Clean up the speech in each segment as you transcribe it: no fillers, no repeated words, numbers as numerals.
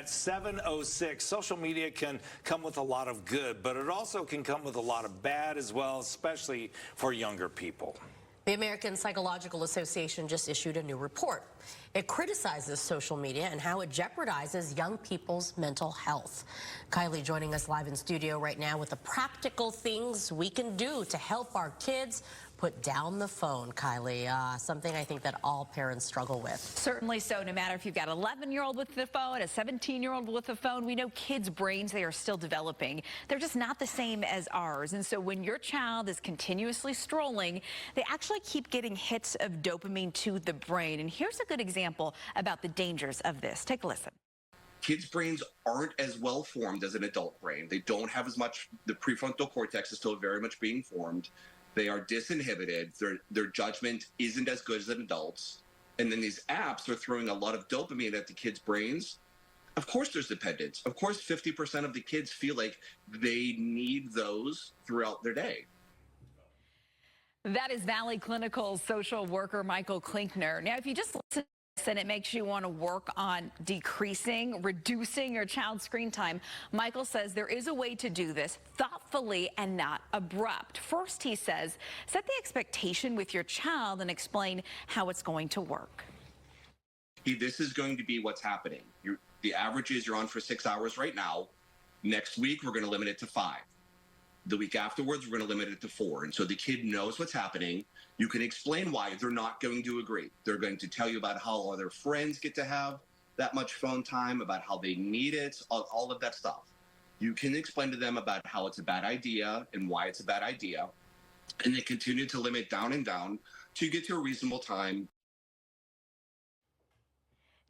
At 7:06, social media can come with a lot of good, but it also can come with a lot of bad as well, especially for younger people. The American Psychological Association just issued a new report. It criticizes social media and how it jeopardizes young people's mental health. Kylie joining us live in studio right now with the practical things we can do to help our kids put down the phone. Kylie, something I think that all parents struggle with. Certainly so. No matter if you've got an 11-year-old with the phone, a 17-year-old with the phone, we know kids' brains, they are still developing. They're just not the same as ours. And so when your child is continuously scrolling, they actually keep getting hits of dopamine to the brain. And here's a good example about the dangers of this. Take a listen. Kids' brains aren't as well formed as an adult brain. They don't have as much, the prefrontal cortex is still very much being formed. They are disinhibited. Their judgment isn't as good as an adult's. And then these apps are throwing a lot of dopamine at the kids' brains. Of course there's dependence. Of course 50% of the kids feel like they need those throughout their day. That is Valley Clinical's social worker, Michael Klinkner. Now, if you just listen to this and it makes you want to work on reducing your child's screen time, Michael says there is a way to do this thoughtfully and not abrupt. First, he says, set the expectation with your child and explain how it's going to work. This is going to be what's happening. The average is you're on for 6 hours right now. Next week, we're going to limit it to 5. The week afterwards, we're going to limit it to 4. And so the kid knows what's happening. You can explain why. They're not going to agree. They're going to tell you about how other friends get to have that much phone time, about how they need it, all of that stuff. You can explain to them about how it's a bad idea and why it's a bad idea. And they continue to limit down and down till you get to a reasonable time.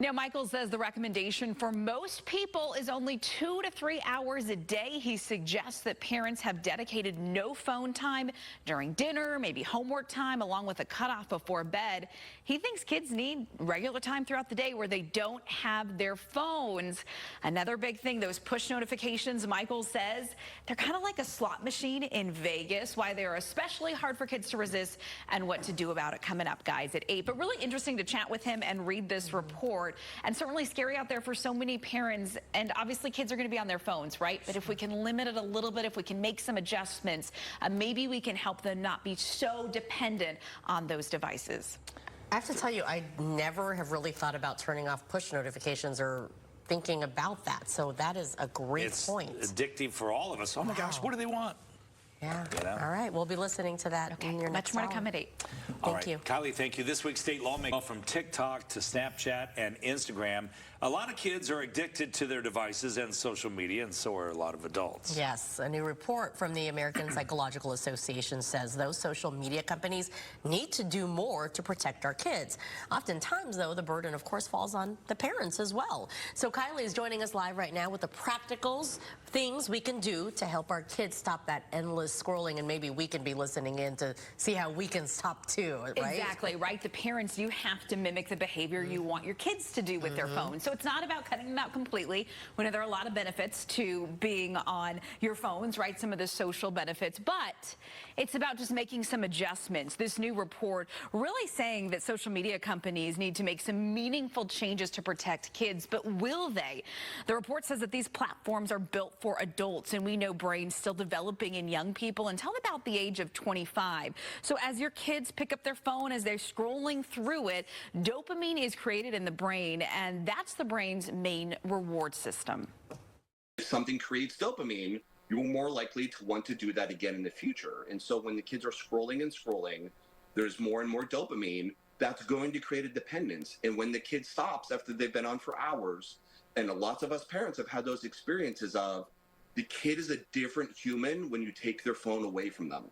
Now, Michael says the recommendation for most people is only 2 to 3 hours a day. He suggests that parents have dedicated no phone time during dinner, maybe homework time, along with a cutoff before bed. He thinks kids need regular time throughout the day where they don't have their phones. Another big thing, those push notifications, Michael says, they're kind of like a slot machine in Vegas, why they're especially hard for kids to resist and what to do about it coming up, guys, at 8. But really interesting to chat with him and read this report. And certainly scary out there for so many parents. And obviously kids are going to be on their phones, right? But if we can limit it a little bit, if we can make some adjustments, maybe we can help them not be so dependent on those devices. I have to tell you, I never have really thought about turning off push notifications or thinking about that. So that is a great point. It's addictive for all of us. Oh my gosh, what do they want? Yeah. All right. We'll be listening to that in your next Much more hour. to come at 8. Thank you. Kylie, thank you. This week's state lawmakers from TikTok to Snapchat and Instagram. A lot of kids are addicted to their devices and social media, and so are a lot of adults. Yes. A new report from the American Psychological Association says those social media companies need to do more to protect our kids. Oftentimes, though, the burden, of course, falls on the parents as well. So Kylie is joining us live right now with the practicals, things we can do to help our kids stop that endless scrolling, and maybe we can be listening in to see how we can stop too, right? Exactly, right? The parents, you have to mimic the behavior you want your kids to do with their phones. So it's not about cutting them out completely. We know there are a lot of benefits to being on your phones, right? Some of the social benefits, but it's about just making some adjustments. This new report really saying that social media companies need to make some meaningful changes to protect kids, but will they? The report says that these platforms are built for adults, and we know brains still developing in young people until about the age of 25. So as your kids pick up their phone, as they're scrolling through it, dopamine is created in the brain, and that's the brain's main reward system. If something creates dopamine, you're more likely to want to do that again in the future. And so when the kids are scrolling and scrolling, there's more and more dopamine. That's going to create a dependence. And when the kid stops after they've been on for hours, and lots of us parents have had those experiences of, the kid is a different human when you take their phone away from them.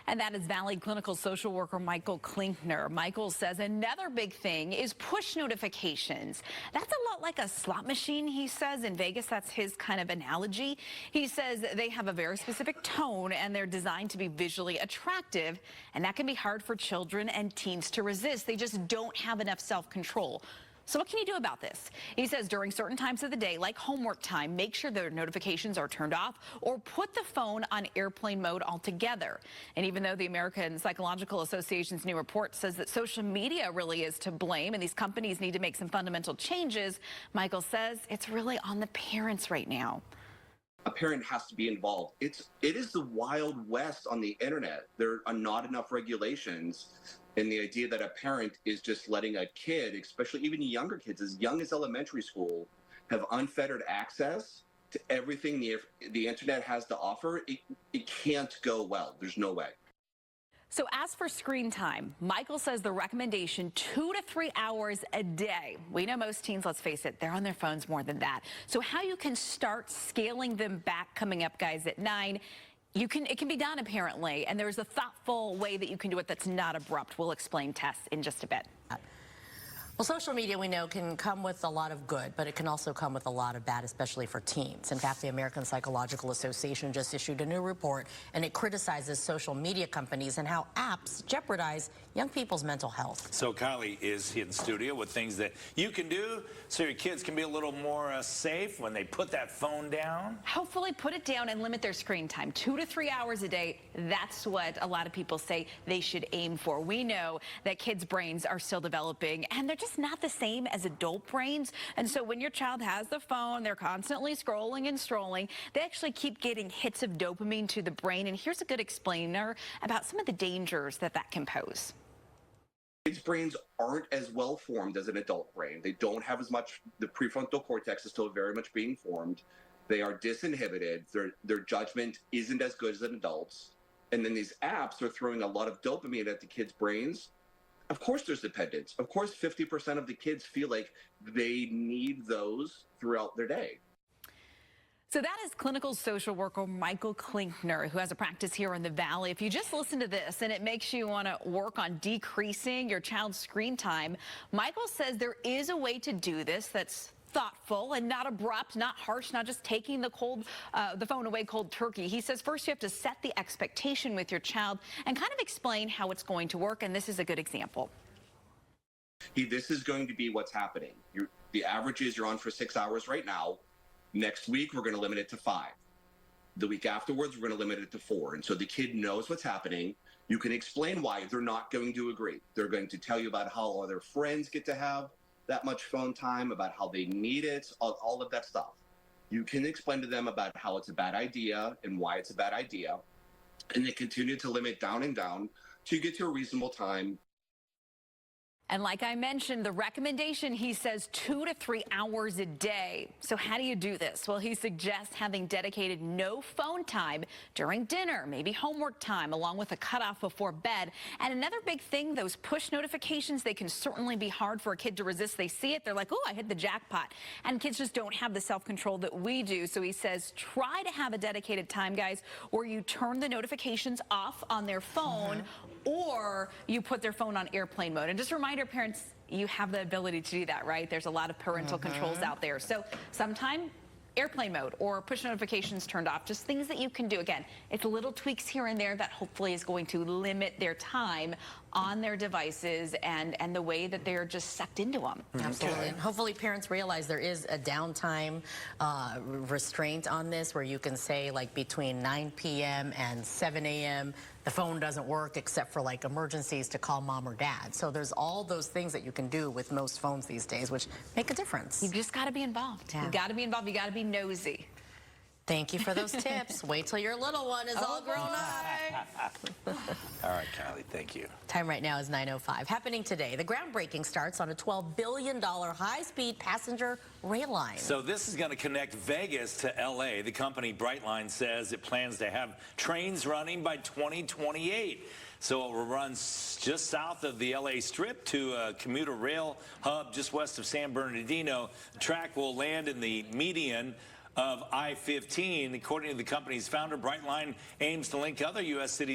And that is Valley Clinical social worker Michael Klinkner. Michael says another big thing is push notifications. That's a lot like a slot machine, he says. In Vegas, that's his kind of analogy. He says they have a very specific tone and they're designed to be visually attractive. And that can be hard for children and teens to resist. They just don't have enough self-control. So what can you do about this? He says during certain times of the day, like homework time, make sure their notifications are turned off or put the phone on airplane mode altogether. And even though the American Psychological Association's new report says that social media really is to blame and these companies need to make some fundamental changes, Michael says it's really on the parents right now. A parent has to be involved. It is the Wild West on the internet. There are not enough regulations. And the idea that a parent is just letting a kid, especially even younger kids, as young as elementary school, have unfettered access to everything the internet has to offer, it can't go well. There's no way. So as for screen time, Michael says the recommendation 2 to 3 hours a day. We know most teens, let's face it, they're on their phones more than that. So how you can start scaling them back coming up, guys, at 9. It can be done, apparently, and there's a thoughtful way that you can do it that's not abrupt. We'll explain, Tess, in just a bit. Well, social media, we know, can come with a lot of good, but it can also come with a lot of bad, especially for teens. In fact, the American Psychological Association just issued a new report, and it criticizes social media companies and how apps jeopardize young people's mental health. So Kylie is in studio with things that you can do so your kids can be a little more safe when they put that phone down. Hopefully put it down and limit their screen time. 2 to 3 hours a day. That's what a lot of people say they should aim for. We know that kids' brains are still developing, and they're just not the same as adult brains. And so when your child has the phone, they're constantly scrolling and strolling. They actually keep getting hits of dopamine to the brain. And here's a good explainer about some of the dangers that can pose. Kids' brains aren't as well formed as an adult brain. They don't have as much, the prefrontal cortex is still very much being formed. They are disinhibited. Their judgment isn't as good as an adult's. And then these apps are throwing a lot of dopamine at the kids' brains. Of course there's dependence. Of course 50% of the kids feel like they need those throughout their day. So that is clinical social worker Michael Klinkner, who has a practice here in the Valley. If you just listen to this and it makes you want to work on decreasing your child's screen time, Michael says there is a way to do this that's thoughtful and not abrupt, not harsh, not just taking the phone away cold turkey. He says first you have to set the expectation with your child and kind of explain how it's going to work, and this is a good example. This is going to be what's happening. The average is you're on for 6 hours right now. Next week, we're going to limit it to 5. The week afterwards, we're going to limit it to 4. And so the kid knows what's happening. You can explain why. They're not going to agree. They're going to tell you about how all their friends get to have that much phone time, about how they need it, all of that stuff. You can explain to them about how it's a bad idea and why it's a bad idea. And they continue to limit down and down to get to a reasonable time. And like I mentioned, the recommendation, he says 2 to 3 hours a day. So how do you do this? Well, he suggests having dedicated no phone time during dinner, maybe homework time, along with a cutoff before bed. And another big thing, those push notifications, they can certainly be hard for a kid to resist. They see it, they're like, oh, I hit the jackpot. And kids just don't have the self-control that we do. So he says, try to have a dedicated time, guys, where you turn the notifications off on their phone or you put their phone on airplane mode. And just remind our parents, you have the ability to do that, right? There's a lot of parental controls out there. So sometime airplane mode or push notifications turned off, just things that you can do. Again, it's little tweaks here and there that hopefully is going to limit their time on their devices and the way that they're just sucked into them. Absolutely. And hopefully parents realize there is a downtime restraint on this where you can say like between 9 p.m. and 7 a.m. the phone doesn't work except for like emergencies to call mom or dad. So there's all those things that you can do with most phones these days which make a difference. You've just got to be involved. Yeah. You've got to be involved. You got to be nosy. Thank you for those tips. Wait till your little one is all grown up. All right, Kylie, thank you. Time right now is 9:05. Happening today, the groundbreaking starts on a $12 billion high-speed passenger rail line. So this is going to connect Vegas to L.A. The company Brightline says it plans to have trains running by 2028. So it will run just south of the L.A. Strip to a commuter rail hub just west of San Bernardino. The track will land in the median of I-15. According to the company's founder, Brightline aims to link other U.S. cities